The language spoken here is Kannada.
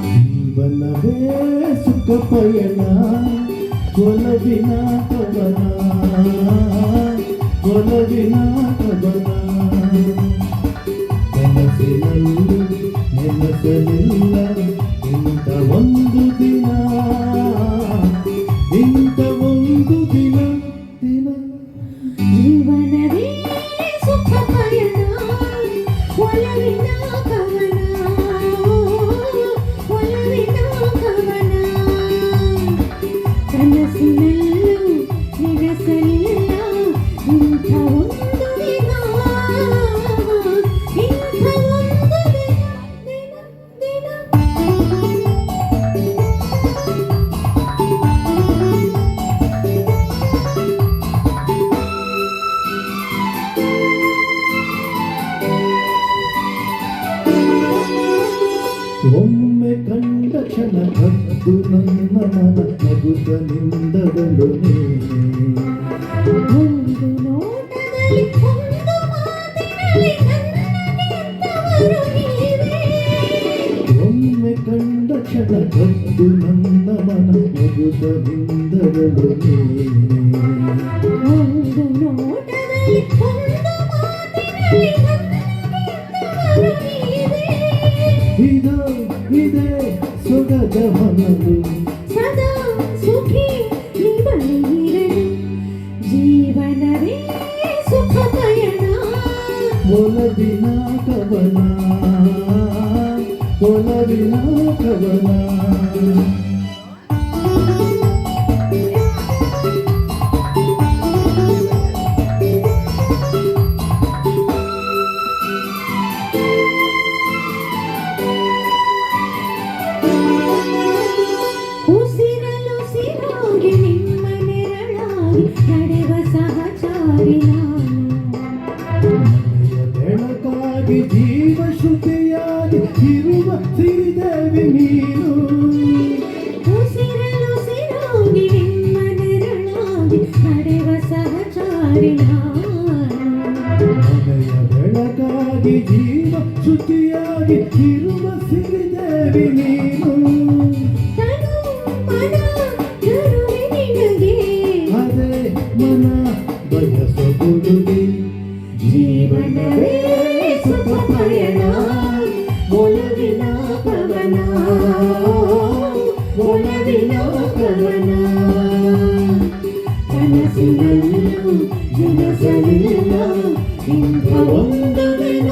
ಜೀವನವೇ ಸುಖ ಪಯಣ ಕೊಲವಿನ ಕವನ ಕೊಲವಿನ ಕವನ ಕನಸಿನಲ್ಲಿ ನೆನಸಲಿಲ್ಲ ಇಂಥ ಒಂದು ದಿನ ಇಂಥ ಒಂದು ದಿನ ದಿನ ಜೀವನವೇ ಸುಖ ಪಯಣ ಒಲವಿನ ಕವನ ಒಲವಿನ ಕವನ ಕನಸಿನಲ್ಲೂ ನೆನಸಲಿಲ್ಲ ಇಂಥ ಒಂದು ದಿನ ಇಂಥ ಒಂದು ದಿನ ದಿನ ಒಮ್ಮೆ ಕಂಡ ಕ್ಷಣ ಕದ್ದು ನನ್ನ ಮನ ನಗುತ್ತ ನಿಂದವಳು ನೀನೆ ಒಂದು ನೋಟದಲ್ಲಿ ಒಂದು ಮಾತಿನಲ್ಲಿ ನನ್ನಗೆಂದವರು ನೀವೇ ಒಮ್ಮೆ ಕಂಡ ಕ್ಷಣ ಕದ್ದು ನನ್ನ ಮನ ನಗುತ್ತ ನಿಂದವಳು ನೀನೆ ಒಂದು ನೋಟದಲ್ಲಿ ಒಂದು ಮಾತಿನಲ್ಲಿ ನನ್ನಗೆಂದವರು ನೀವೇ ಇದು ಇದೆ ಸೊಗದ ಹೊನಲು ಸದಾ ಸುಖಿ ನೀ ಬಳಿಯಿರಲು ಜೀವನವೇ ಸುಖ ಪಯಣ ಒಲವಿನ ಕವನ ಒಲವಿನ ಕವನ ಉಸಿರಲು ಸಿರಾಗಿ ನಿಮ್ಮ ನೆರಳಾಗಿ ನಡೆವ ಸಹಚಾರಿ ನಾನು ಮನೆಯ ಬೆಳಕಾಗಿ ಜೀವ ಶ್ರುತಿಯಾಗಿ ಇರುವ ಸಿರಿದೇವಿ ನೀನು ಉಸಿರಲು ಸಿರಾಗಿ ನಿಮ್ಮ ನೆರಳಾಗಿ ನಡೆವ ಸಹಚಾರಿ ನಾನು ಮನೆಯ ಬೆಳಕಾಗಿ ಜೀವ ಶ್ರುತಿಯಾಗಿ ಇರುವ ಸಿರಿದೇವಿ ನೀನು ತನು ಮನ ಕರುಣೆ ನಿನಗೆ ಅದೇ ಮನ ಬಯಸ ಕೊಡುಗೆ ಜೀವನವೇ ಸುಖ ಪಯಣ ಒಲವಿನ ಕವನ ಒಲವಿನ ಕವನ ಕನಸಿನಲ್ಲೂ ನೆನಸಲಿಲ್ಲ ಇಂಥ ಒಂದು ದಿನ